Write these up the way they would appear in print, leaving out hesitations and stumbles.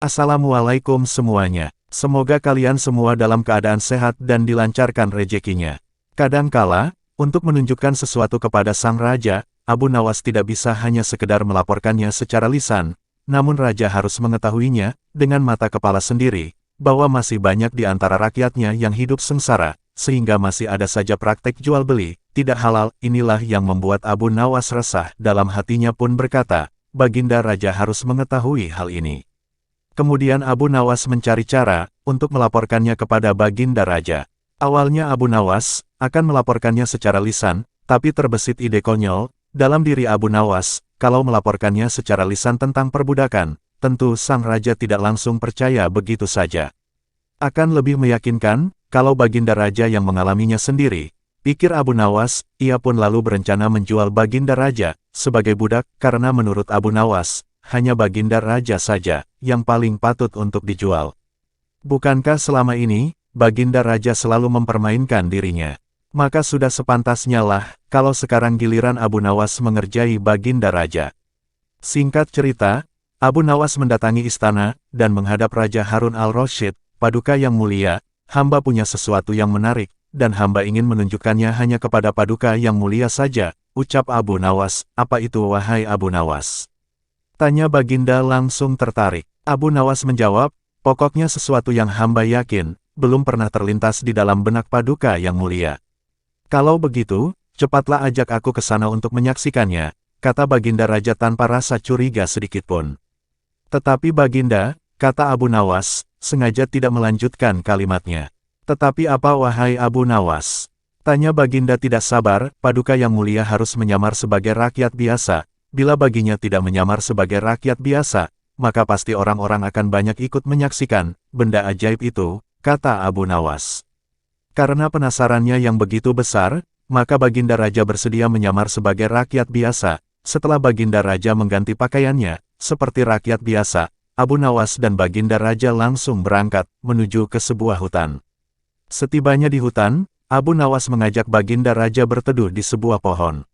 Assalamualaikum semuanya. Semoga kalian semua dalam keadaan sehat dan dilancarkan rezekinya. Kadangkala, untuk menunjukkan sesuatu kepada sang raja, Abu Nawas tidak bisa hanya sekedar melaporkannya secara lisan, namun raja harus mengetahuinya, dengan mata kepala sendiri, bahwa masih banyak di antara rakyatnya yang hidup sengsara, sehingga masih ada saja praktek jual beli, tidak halal. Inilah yang membuat Abu Nawas resah. Dalam hatinya pun berkata, Baginda Raja harus mengetahui hal ini. Kemudian Abu Nawas mencari cara untuk melaporkannya kepada Baginda Raja. Awalnya Abu Nawas akan melaporkannya secara lisan, tapi terbesit ide konyol dalam diri Abu Nawas. Kalau melaporkannya secara lisan tentang perbudakan, tentu sang raja tidak langsung percaya begitu saja. Akan lebih meyakinkan kalau Baginda Raja yang mengalaminya sendiri, pikir Abu Nawas. Ia pun lalu berencana menjual Baginda Raja sebagai budak, karena menurut Abu Nawas, hanya Baginda Raja saja yang paling patut untuk dijual. Bukankah selama ini, Baginda Raja selalu mempermainkan dirinya? Maka sudah sepantasnya lah, kalau sekarang giliran Abu Nawas mengerjai Baginda Raja. Singkat cerita, Abu Nawas mendatangi istana, dan menghadap Raja Harun al-Rasyid. Paduka yang mulia, hamba punya sesuatu yang menarik, dan hamba ingin menunjukkannya hanya kepada Paduka yang mulia saja, ucap Abu Nawas. Apa itu wahai Abu Nawas? Tanya Baginda langsung tertarik. Abu Nawas menjawab, pokoknya sesuatu yang hamba yakin, belum pernah terlintas di dalam benak Paduka yang mulia. Kalau begitu, cepatlah ajak aku ke sana untuk menyaksikannya, kata Baginda Raja tanpa rasa curiga sedikitpun. Tetapi Baginda, kata Abu Nawas, sengaja tidak melanjutkan kalimatnya. Tetapi apa wahai Abu Nawas? Tanya Baginda tidak sabar. Paduka yang mulia harus menyamar sebagai rakyat biasa. Bila baginya tidak menyamar sebagai rakyat biasa, maka pasti orang-orang akan banyak ikut menyaksikan benda ajaib itu, kata Abu Nawas. Karena penasarannya yang begitu besar, maka Baginda Raja bersedia menyamar sebagai rakyat biasa. Setelah Baginda Raja mengganti pakaiannya seperti rakyat biasa, Abu Nawas dan Baginda Raja langsung berangkat menuju ke sebuah hutan. Setibanya di hutan, Abu Nawas mengajak Baginda Raja berteduh di sebuah pohon.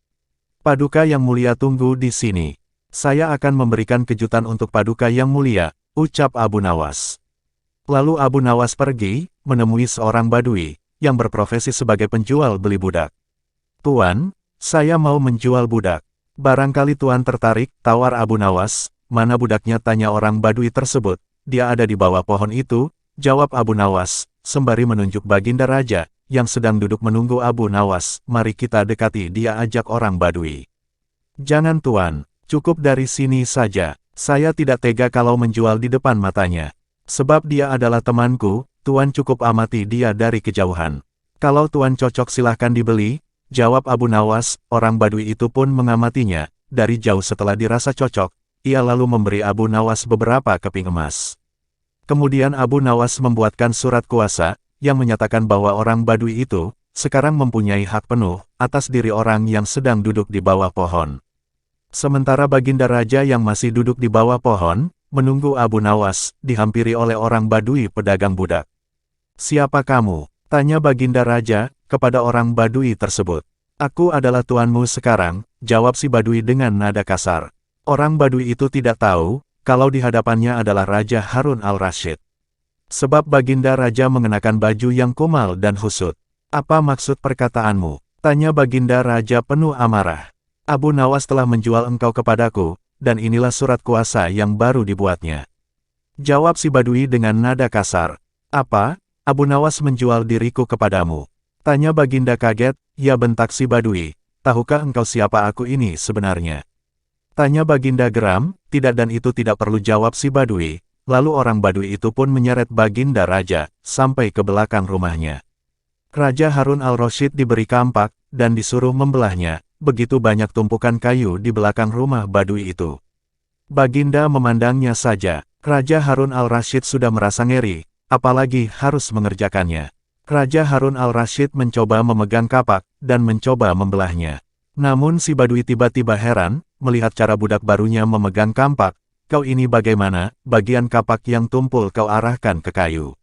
Paduka yang mulia tunggu di sini. Saya akan memberikan kejutan untuk Paduka yang mulia, ucap Abu Nawas. Lalu Abu Nawas pergi, menemui seorang badui, yang berprofesi sebagai penjual beli budak. Tuan, saya mau menjual budak. Barangkali Tuan tertarik, tawar Abu Nawas. Mana budaknya, tanya orang badui tersebut. Dia ada di bawah pohon itu, jawab Abu Nawas, sembari menunjuk Baginda Raja yang sedang duduk menunggu Abu Nawas. Mari kita dekati dia, ajak orang badui. Jangan Tuan, cukup dari sini saja. Saya tidak tega kalau menjual di depan matanya. Sebab dia adalah temanku, Tuan cukup amati dia dari kejauhan. Kalau Tuan cocok silahkan dibeli, jawab Abu Nawas. Orang badui itu pun mengamatinya dari jauh. Setelah dirasa cocok, ia lalu memberi Abu Nawas beberapa keping emas. Kemudian Abu Nawas membuatkan surat kuasa yang menyatakan bahwa orang badui itu sekarang mempunyai hak penuh atas diri orang yang sedang duduk di bawah pohon. Sementara Baginda Raja yang masih duduk di bawah pohon, menunggu Abu Nawas, dihampiri oleh orang badui pedagang budak. Siapa kamu? Tanya Baginda Raja kepada orang badui tersebut. Aku adalah tuanmu sekarang, jawab si badui dengan nada kasar. Orang badui itu tidak tahu kalau di hadapannya adalah Raja Harun al-Rasyid. Sebab Baginda Raja mengenakan baju yang kumal dan husut. Apa maksud perkataanmu? Tanya Baginda Raja penuh amarah. Abu Nawas telah menjual engkau kepadaku, dan inilah surat kuasa yang baru dibuatnya. Jawab si badui dengan nada kasar. Apa? Abu Nawas menjual diriku kepadamu? Tanya Baginda kaget. Ya, bentak si badui. Tahukah engkau siapa aku ini sebenarnya? Tanya Baginda geram. Tidak, dan itu tidak perlu, jawab si badui. Lalu orang badui itu pun menyeret Baginda Raja sampai ke belakang rumahnya. Raja Harun al-Rasyid diberi kampak dan disuruh membelahnya. Begitu banyak tumpukan kayu di belakang rumah badui itu. Baginda memandangnya saja. Raja Harun al-Rasyid sudah merasa ngeri, apalagi harus mengerjakannya. Raja Harun al-Rasyid mencoba memegang kapak dan mencoba membelahnya. Namun si badui tiba-tiba heran melihat cara budak barunya memegang kampak. Kau ini bagaimana? Bagian kapak yang tumpul kau arahkan ke kayu.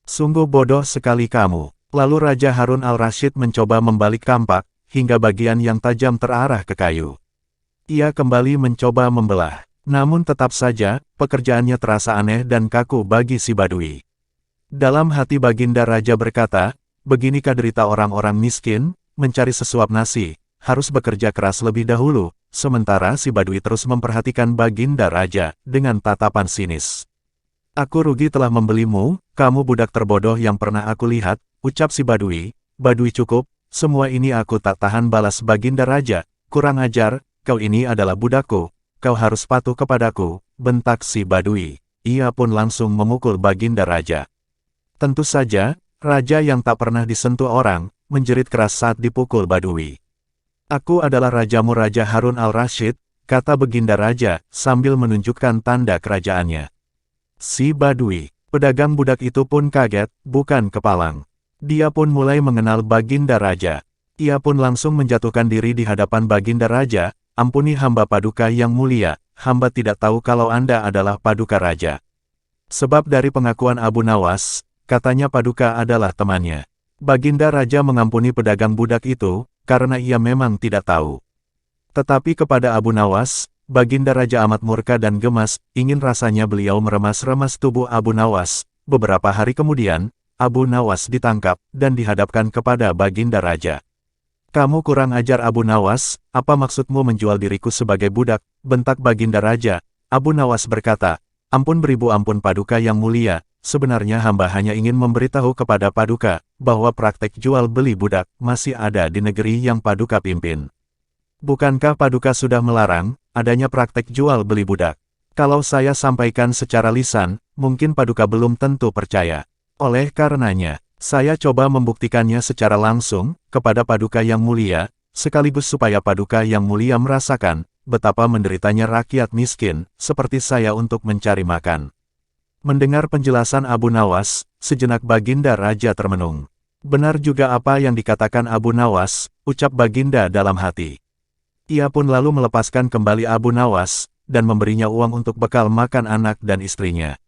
Sungguh bodoh sekali kamu. Lalu Raja Harun al-Rasyid mencoba membalik kampak, hingga bagian yang tajam terarah ke kayu. Ia kembali mencoba membelah. Namun tetap saja, pekerjaannya terasa aneh dan kaku bagi si Badui. Dalam hati Baginda Raja berkata, beginikah derita orang-orang miskin, mencari sesuap nasi, harus bekerja keras lebih dahulu, sementara si Badui terus memperhatikan Baginda Raja, dengan tatapan sinis. Aku rugi telah membelimu, kamu budak terbodoh yang pernah aku lihat, ucap si Badui. Badui cukup, semua ini aku tak tahan, balas Baginda Raja, kurang ajar, kau ini adalah budakku, kau harus patuh kepadaku, bentak si Badui. Ia pun langsung memukul Baginda Raja. Tentu saja, raja yang tak pernah disentuh orang, menjerit keras saat dipukul Badui. Aku adalah rajamu, Raja Harun al-Rasyid, kata Baginda Raja, sambil menunjukkan tanda kerajaannya. Si Badui, pedagang budak itu pun kaget, bukan kepalang. Dia pun mulai mengenal Baginda Raja. Ia pun langsung menjatuhkan diri di hadapan Baginda Raja, ampuni hamba Paduka yang mulia, hamba tidak tahu kalau Anda adalah Paduka Raja. Sebab dari pengakuan Abu Nawas, katanya Paduka adalah temannya. Baginda Raja mengampuni pedagang budak itu, karena ia memang tidak tahu. Tetapi kepada Abu Nawas, Baginda Raja amat murka dan gemas, ingin rasanya beliau meremas-remas tubuh Abu Nawas. Beberapa hari kemudian, Abu Nawas ditangkap, dan dihadapkan kepada Baginda Raja. Kamu kurang ajar Abu Nawas, apa maksudmu menjual diriku sebagai budak, bentak Baginda Raja. Abu Nawas berkata, ampun beribu ampun Paduka yang mulia, sebenarnya hamba hanya ingin memberitahu kepada Paduka, bahwa praktek jual beli budak masih ada di negeri yang Paduka pimpin. Bukankah Paduka sudah melarang adanya praktek jual beli budak? Kalau saya sampaikan secara lisan, mungkin Paduka belum tentu percaya. Oleh karenanya, saya coba membuktikannya secara langsung kepada Paduka yang mulia, sekaligus supaya Paduka yang mulia merasakan betapa menderitanya rakyat miskin seperti saya untuk mencari makan. Mendengar penjelasan Abu Nawas, sejenak Baginda Raja termenung. Benar juga apa yang dikatakan Abu Nawas, ucap Baginda dalam hati. Ia pun lalu melepaskan kembali Abu Nawas, dan memberinya uang untuk bekal makan anak dan istrinya.